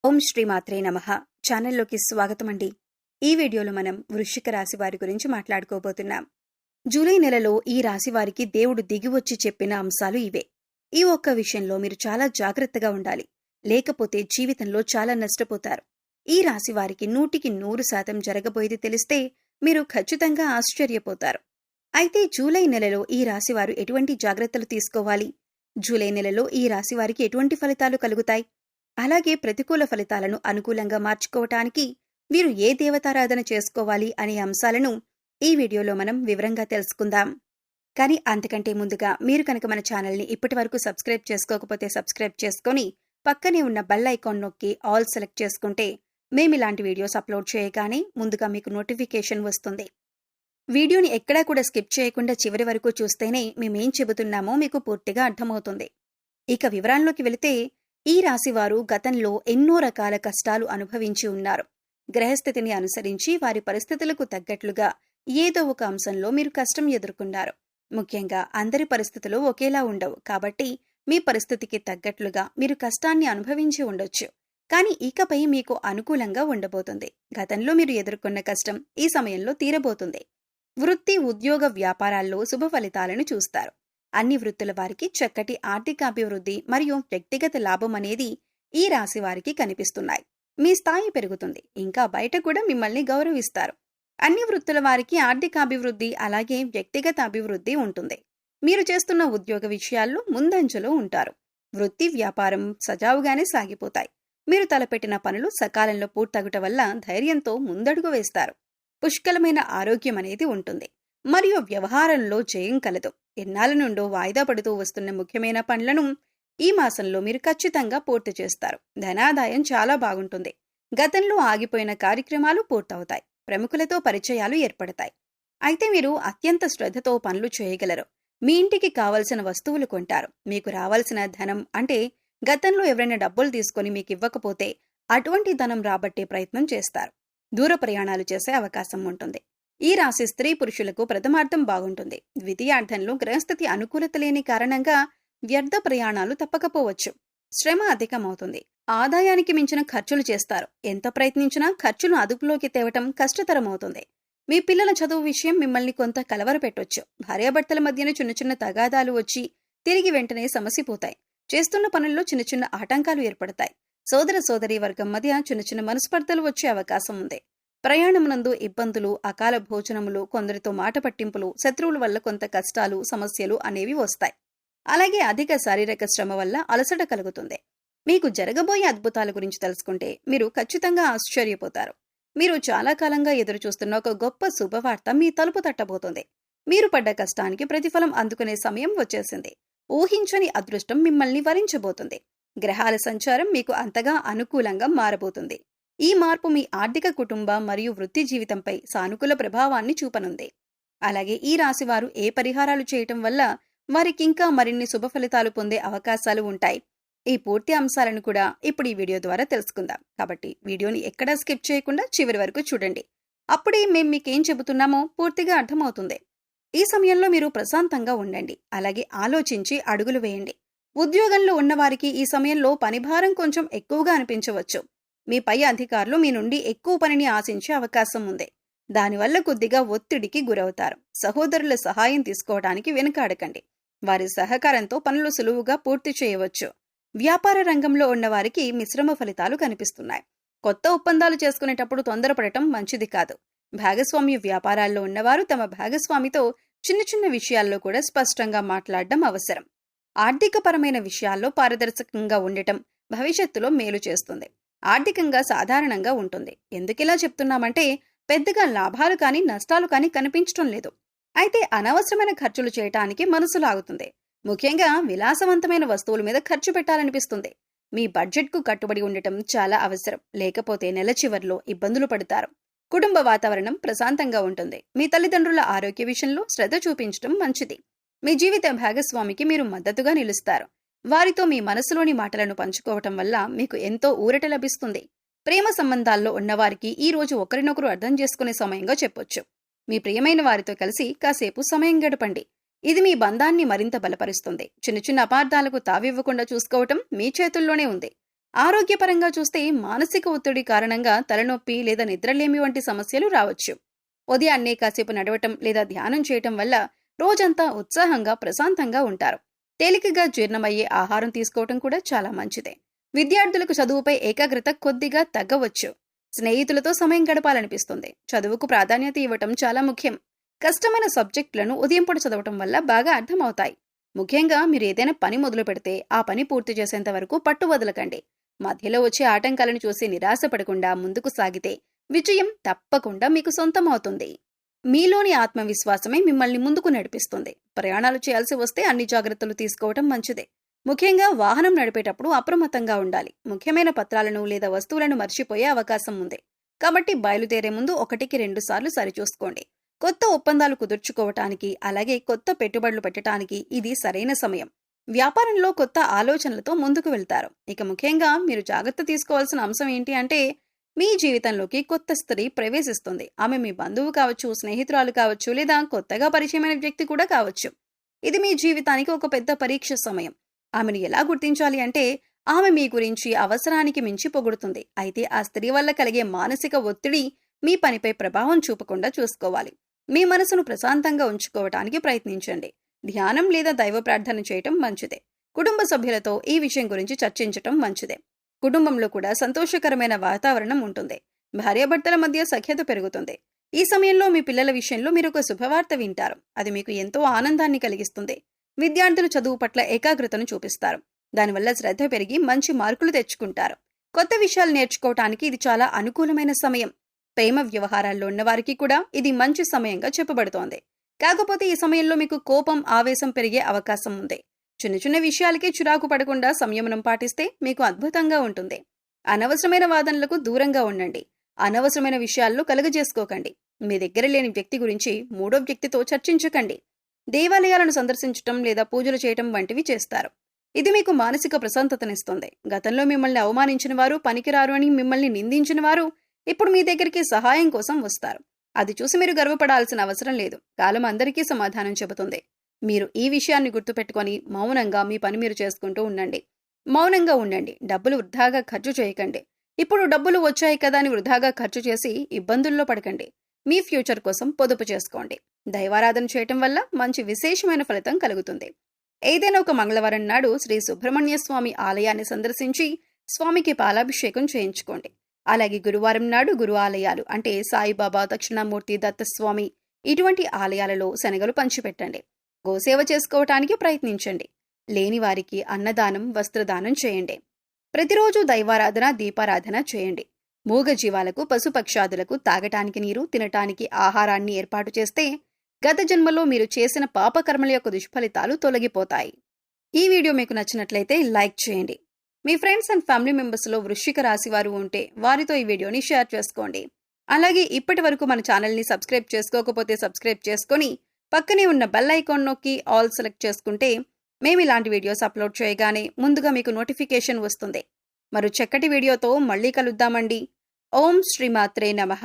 ఓం శ్రీ మాత్రే నమః. ఛానల్లోకి స్వాగతం అండి. ఈ వీడియోలో మనం వృశ్చిక రాశి వారి గురించి మాట్లాడుకోబోతున్నాం. జూలై నెలలో ఈ రాశి వారికి దేవుడు దిగివచ్చి చెప్పిన అంశాలు ఇవే. ఈ ఒక్క విషయంలో మీరు చాలా జాగ్రత్తగా ఉండాలి, లేకపోతే జీవితంలో చాలా నష్టపోతారు. ఈ రాశి వారికి 100% జరగబోయేది తెలిస్తే మీరు ఖచ్చితంగా ఆశ్చర్యపోతారు. అయితే జూలై నెలలో ఈ రాశి వారు ఎటువంటి జాగ్రత్తలు తీసుకోవాలి, జూలై నెలలో ఈ రాశి వారికి ఎటువంటి ఫలితాలు కలుగుతాయి, అలాగే ప్రతికూల ఫలితాలను అనుకూలంగా మార్చుకోవటానికి మీరు ఏ దేవతారాధన చేసుకోవాలి అనే అంశాలను ఈ వీడియోలో మనం వివరంగా తెలుసుకుందాం. కానీ అంతకంటే ముందుగా మీరు కనుక మన ఛానల్ని ఇప్పటి వరకు సబ్స్క్రైబ్ చేసుకోకపోతే సబ్స్క్రైబ్ చేసుకొని పక్కనే ఉన్న బెల్ ఐకాన్ నొక్కి ఆల్ సెలెక్ట్ చేసుకుంటే మేమిలాంటి వీడియోస్ అప్లోడ్ చేయగానే ముందుగా మీకు నోటిఫికేషన్ వస్తుంది. వీడియోని ఎక్కడా కూడా స్కిప్ చేయకుండా చివరి వరకు చూస్తేనే మేమేం చెబుతున్నామో మీకు పూర్తిగా అర్థమవుతుంది. ఇక వివరాల్లోకి వెళితే ఈ రాశివారు గతంలో ఎన్నో రకాల కష్టాలు అనుభవించి ఉన్నారు. గ్రహస్థితిని అనుసరించి వారి పరిస్థితులకు తగ్గట్లుగా ఏదో ఒక అంశంలో మీరు కష్టం ఎదుర్కొన్నారు. ముఖ్యంగా అందరి పరిస్థితులు ఒకేలా ఉండవు కాబట్టి మీ పరిస్థితికి తగ్గట్లుగా మీరు కష్టాన్ని అనుభవించి ఉండొచ్చు. కానీ ఇకపై మీకు అనుకూలంగా ఉండబోతుంది. గతంలో మీరు ఎదుర్కొన్న కష్టం ఈ సమయంలో తీరబోతుంది. వృత్తి, ఉద్యోగ, వ్యాపారాల్లో శుభ ఫలితాలను చూస్తారు. అన్ని వృత్తుల వారికి చక్కటి ఆర్థికాభివృద్ధి మరియు వ్యక్తిగత లాభం అనేది ఈ రాశి వారికి కనిపిస్తున్నాయి. మీ స్థాయి పెరుగుతుంది, ఇంకా బయట కూడా మిమ్మల్ని గౌరవిస్తారు. అన్ని వృత్తుల వారికి ఆర్థికాభివృద్ధి అలాగే వ్యక్తిగత అభివృద్ధి ఉంటుంది. మీరు చేస్తున్న ఉద్యోగ విషయాల్లో ముందంజలో ఉంటారు. వృత్తి, వ్యాపారం సజావుగానే సాగిపోతాయి. మీరు తలపెట్టిన పనులు సకాలంలో పూర్తగుట వల్ల ధైర్యంతో ముందడుగు వేస్తారు. పుష్కలమైన ఆరోగ్యం అనేది ఉంటుంది మరియు వ్యవహారంలో జయం కలదు. ఎన్నాళ్ళ నుండో వాయిదా పడుతూ వస్తున్న ముఖ్యమైన పనులను ఈ మాసంలో మీరు ఖచ్చితంగా పూర్తి చేస్తారు. ధనాదాయం చాలా బాగుంటుంది. గతంలో ఆగిపోయిన కార్యక్రమాలు పూర్తవుతాయి. ప్రముఖులతో పరిచయాలు ఏర్పడతాయి. అయితే మీరు అత్యంత శ్రద్ధతో పనులు చేయగలరు. మీ ఇంటికి కావలసిన వస్తువులు కొంటారు. మీకు రావాల్సిన ధనం అంటే గతంలో ఎవరైనా డబ్బులు తీసుకొని మీకు ఇవ్వకపోతే అటువంటి ధనం రాబట్టే ప్రయత్నం చేస్తారు. దూర ప్రయాణాలు చేసే అవకాశం ఉంటుంది. ఈ రాశి స్త్రీ పురుషులకు ప్రథమార్థం బాగుంటుంది. ద్వితీయార్థంలో గ్రహస్థితి అనుకూలత లేని కారణంగా వ్యర్థ ప్రయాణాలు తప్పకపోవచ్చు. శ్రమ అధికమవుతుంది. ఆదాయానికి మించిన ఖర్చులు చేస్తారు. ఎంత ప్రయత్నించినా ఖర్చును అదుపులోకి తేవటం కష్టతరమవుతుంది. మీ పిల్లల చదువు విషయం మిమ్మల్ని కొంత కలవరపెట్టొచ్చు. భార్యాభర్తల మధ్యన చిన్న చిన్న తగాదాలు వచ్చి తిరిగి వెంటనే సమసిపోతాయి. చేస్తున్న పనుల్లో చిన్న చిన్న ఆటంకాలు ఏర్పడతాయి. సోదర సోదరీ వర్గం మధ్య చిన్న చిన్న మనస్పర్ధలు వచ్చే అవకాశం ఉంది. ప్రయాణమునందు ఇబ్బందులు, అకాల భోజనములు, కొందరితో మాట పట్టింపులు, శత్రువుల వల్ల కొంత కష్టాలు, సమస్యలు అనేవి వస్తాయి. అలాగే అధిక శారీరక శ్రమ వల్ల అలసట కలుగుతుంది. మీకు జరగబోయే అద్భుతాల గురించి తెలుసుకుంటే మీరు ఖచ్చితంగా ఆశ్చర్యపోతారు. మీరు చాలా కాలంగా ఎదురుచూస్తున్న ఒక గొప్ప శుభవార్త మీ తలుపు తట్టబోతుంది. మీరు పడ్డ కష్టానికి ప్రతిఫలం అందుకునే సమయం వచ్చేసింది. ఊహించని అదృష్టం మిమ్మల్ని వరించబోతుంది. గ్రహాల సంచారం మీకు అంతగా అనుకూలంగా మారబోతుంది. ఈ మార్పు మీ ఆర్థిక, కుటుంబ మరియు వృత్తి జీవితంపై సానుకూల ప్రభావాన్ని చూపనుంది. అలాగే ఈ రాశివారు ఏ పరిహారాలు చేయటం వల్ల వారికి ఇంకా మరిన్ని శుభ ఫలితాలు పొందే అవకాశాలు ఉంటాయి. ఈ పూర్తి అంశాలను కూడా ఇప్పుడు ఈ వీడియో ద్వారా తెలుసుకుందాం. కాబట్టి వీడియోని ఎక్కడా స్కిప్ చేయకుండా చివరి వరకు చూడండి. అప్పుడే మేము మీకేం చెబుతున్నామో పూర్తిగా అర్థమవుతుంది. ఈ సమయంలో మీరు ప్రశాంతంగా ఉండండి. అలాగే ఆలోచించి అడుగులు వేయండి. ఉద్యోగంలో ఉన్నవారికి ఈ సమయంలో పనిభారం కొంచెం ఎక్కువగా అనిపించవచ్చు. మీ పై అధికారులు మీ నుండి ఎక్కువ పనిని ఆశించే అవకాశం ఉంది. దానివల్ల కొద్దిగా ఒత్తిడికి గురవుతారు. సహోదరుల సహాయం తీసుకోవడానికి వెనుకాడకండి. వారి సహకారంతో పనులు సులువుగా పూర్తి చేయవచ్చు. వ్యాపార రంగంలో ఉన్నవారికి మిశ్రమ ఫలితాలు కనిపిస్తున్నాయి. కొత్త ఒప్పందాలు చేసుకునేటప్పుడు తొందరపడటం మంచిది కాదు. భాగస్వామ్య వ్యాపారాల్లో ఉన్నవారు తమ భాగస్వామితో చిన్న చిన్న విషయాల్లో కూడా స్పష్టంగా మాట్లాడడం అవసరం. ఆర్థికపరమైన విషయాల్లో పారదర్శకంగా ఉండటం భవిష్యత్తులో మేలు చేస్తుంది. ఆర్థికంగా సాధారణంగా ఉంటుంది. ఎందుకిలా చెప్తున్నామంటే పెద్దగా లాభాలు కానీ నష్టాలు కానీ కనిపించడం లేదు. అయితే అనవసరమైన ఖర్చులు చేయటానికి మనసు లాగుతుంది. ముఖ్యంగా విలాసవంతమైన వస్తువుల మీద ఖర్చు పెట్టాలనిపిస్తుంది. మీ బడ్జెట్కు కట్టుబడి ఉండటం చాలా అవసరం. లేకపోతే నెల చివర్లో ఇబ్బందులు పడతారు. కుటుంబ వాతావరణం ప్రశాంతంగా ఉంటుంది. మీ తల్లిదండ్రుల ఆరోగ్య విషయంలో శ్రద్ధ చూపించడం మంచిది. మీ జీవిత భాగస్వామికి మీరు మద్దతుగా నిలుస్తారు. వారితో మీ మనసులోని మాటలను పంచుకోవటం వల్ల మీకు ఎంతో ఊరట లభిస్తుంది. ప్రేమ సంబంధాల్లో ఉన్నవారికి ఈ రోజు ఒకరినొకరు అర్థం చేసుకునే సమయంగా చెప్పొచ్చు. మీ ప్రియమైన వారితో కలిసి కాసేపు సమయం గడపండి. ఇది మీ బంధాన్ని మరింత బలపరుస్తుంది. చిన్న చిన్న అపార్థాలకు తావివ్వకుండా చూసుకోవటం మీ చేతుల్లోనే ఉంది. ఆరోగ్యపరంగా చూస్తే మానసిక ఒత్తిడి కారణంగా తలనొప్పి లేదా నిద్రలేమి వంటి సమస్యలు రావచ్చు. ఉదయాన్నే కాసేపు నడవటం లేదా ధ్యానం చేయటం వల్ల రోజంతా ఉత్సాహంగా ప్రశాంతంగా ఉంటారు. తేలికగా జీర్ణమయ్యే ఆహారం తీసుకోవటం కూడా చాలా మంచిదే. విద్యార్థులకు చదువుపై ఏకాగ్రత కొద్దిగా తగ్గవచ్చు. స్నేహితులతో సమయం గడపాలనిపిస్తుంది. చదువుకు ప్రాధాన్యత ఇవ్వటం చాలా ముఖ్యం. కష్టమైన సబ్జెక్టులను ఉదయం పూట చదవటం వల్ల బాగా అర్థమవుతాయి. ముఖ్యంగా మీరు ఏదైనా పని మొదలు పెడితే ఆ పని పూర్తి చేసేంత వరకు పట్టు వదలకండి. మధ్యలో వచ్చే ఆటంకాలను చూసి నిరాశపడకుండా ముందుకు సాగితే విజయం తప్పకుండా మీకు సొంతమవుతుంది. మీలోని ఆత్మవిశ్వాసమే మిమ్మల్ని ముందుకు నడిపిస్తుంది. ప్రయాణాలు చేయాల్సి వస్తే అన్ని జాగ్రత్తలు తీసుకోవటం మంచిదే. ముఖ్యంగా వాహనం నడిపేటప్పుడు అప్రమత్తంగా ఉండాలి. ముఖ్యమైన పత్రాలను లేదా వస్తువులను మర్చిపోయే అవకాశం ఉంది. కాబట్టి బయలుదేరే ముందు 1-2 సార్లు సరిచూసుకోండి. కొత్త ఒప్పందాలు కుదుర్చుకోవటానికి, అలాగే కొత్త పెట్టుబడులు పెట్టడానికి ఇది సరైన సమయం. వ్యాపారంలో కొత్త ఆలోచనలతో ముందుకు వెళ్తారు. ఇక ముఖ్యంగా మీరు జాగ్రత్త తీసుకోవాల్సిన అంశం ఏంటి అంటే, మీ జీవితంలోకి కొత్త స్త్రీ ప్రవేశిస్తుంది. ఆమె మీ బంధువు కావచ్చు, స్నేహితురాలు కావచ్చు, లేదా కొత్తగా పరిచయమైన వ్యక్తి కూడా కావచ్చు. ఇది మీ జీవితానికి ఒక పెద్ద పరీక్ష సమయం. ఆమెను ఎలా గుర్తించాలి అంటే, ఆమె మీ గురించి అవసరానికి మించి పొగుడుతుంది. అయితే ఆ స్త్రీ వల్ల కలిగే మానసిక ఒత్తిడి మీ పనిపై ప్రభావం చూపకుండా చూసుకోవాలి. మీ మనసును ప్రశాంతంగా ఉంచుకోవటానికి ప్రయత్నించండి. ధ్యానం లేదా దైవ ప్రార్థన చేయటం మంచిదే. కుటుంబ సభ్యులతో ఈ విషయం గురించి చర్చించటం మంచిదే. కుటుంబంలో కూడా సంతోషకరమైన వాతావరణం ఉంటుంది. భార్యాభర్తల మధ్య సఖ్యత పెరుగుతుంది. ఈ సమయంలో మీ పిల్లల విషయంలో మీరు ఒక శుభవార్త వింటారు. అది మీకు ఎంతో ఆనందాన్ని కలిగిస్తుంది. విద్యార్థులు చదువు పట్ల ఏకాగ్రతను చూపిస్తారు. దానివల్ల శ్రద్ధ పెరిగి మంచి మార్కులు తెచ్చుకుంటారు. కొత్త విషయాలు నేర్చుకోవటానికి ఇది చాలా అనుకూలమైన సమయం. ప్రేమ వ్యవహారాల్లో ఉన్నవారికి కూడా ఇది మంచి సమయంగా చెప్పబడుతోంది. కాకపోతే ఈ సమయంలో మీకు కోపం, ఆవేశం పెరిగే అవకాశం ఉంది. చిన్న చిన్న విషయాలకే చిరాకు పడకుండా సంయమనం పాటిస్తే మీకు అద్భుతంగా ఉంటుంది. అనవసరమైన వాదనలకు దూరంగా ఉండండి. అనవసరమైన విషయాల్లో కలుగజేసుకోకండి. మీ దగ్గర లేని వ్యక్తి గురించి మూడో వ్యక్తితో చర్చించకండి. దేవాలయాలను సందర్శించటం లేదా పూజలు చేయటం వంటివి చేస్తారు. ఇది మీకు మానసిక ప్రశాంతతనిస్తుంది. గతంలో మిమ్మల్ని అవమానించిన వారు, పనికిరారు అని మిమ్మల్ని నిందించిన వారు ఇప్పుడు మీ దగ్గరికి సహాయం కోసం వస్తారు. అది చూసి మీరు గర్వపడాల్సిన అవసరం లేదు. కాలం అందరికీ సమాధానం చెబుతుంది. మీరు ఈ విషయాన్ని గుర్తుపెట్టుకొని మౌనంగా మీ పని మీరు చేసుకుంటూ ఉండండి. మౌనంగా ఉండండి. డబ్బులు వృధాగా ఖర్చు చేయకండి. ఇప్పుడు డబ్బులు వచ్చాయి కదా అని వృధాగా ఖర్చు చేసి ఇబ్బందుల్లో పడకండి. మీ ఫ్యూచర్ కోసం పొదుపు చేసుకోండి. దైవారాధన చేయటం వల్ల మంచి విశేషమైన ఫలితం కలుగుతుంది. ఏదైనా ఒక మంగళవారం నాడు శ్రీ సుబ్రహ్మణ్య స్వామి ఆలయాన్ని సందర్శించి స్వామికి పాలాభిషేకం చేయించుకోండి. అలాగే గురువారం నాడు గురు ఆలయాలు అంటే సాయిబాబా, దక్షిణామూర్తి, దత్తస్వామి ఇటువంటి ఆలయాలలో శనగలు పంచిపెట్టండి. గోసేవ చేసుకోవటానికి ప్రయత్నించండి. లేని వారికి అన్నదానం, వస్త్రదానం చేయండి. ప్రతిరోజు దైవారాధన, దీపారాధన చేయండి. మూగ జీవాలకు, పశుపక్షాదులకు తాగటానికి నీరు, తినటానికి ఆహారాన్ని ఏర్పాటు చేస్తే గత జన్మలో మీరు చేసిన పాపకర్మల యొక్క దుష్ఫలితాలు తొలగిపోతాయి. ఈ వీడియో మీకు నచ్చినట్లయితే లైక్ చేయండి. మీ ఫ్రెండ్స్ అండ్ ఫ్యామిలీ మెంబర్స్లో వృశ్చిక రాశి వారు ఉంటే వారితో ఈ వీడియోని షేర్ చేసుకోండి. అలాగే ఇప్పటి వరకు మన ఛానల్ని సబ్స్క్రైబ్ చేసుకోకపోతే సబ్స్క్రైబ్ చేసుకొని పక్కనే ఉన్న బెల్ ఐకాన్ నొక్కి ఆల్ సెలెక్ట్ చేసుకుంటే మేము ఇలాంటి వీడియోస్ అప్లోడ్ చేయగానే ముందుగా మీకు నోటిఫికేషన్ వస్తుంది. మరో చక్కటి వీడియోతో మళ్ళీ కలుద్దామండి. ఓం శ్రీమాత్రే నమః.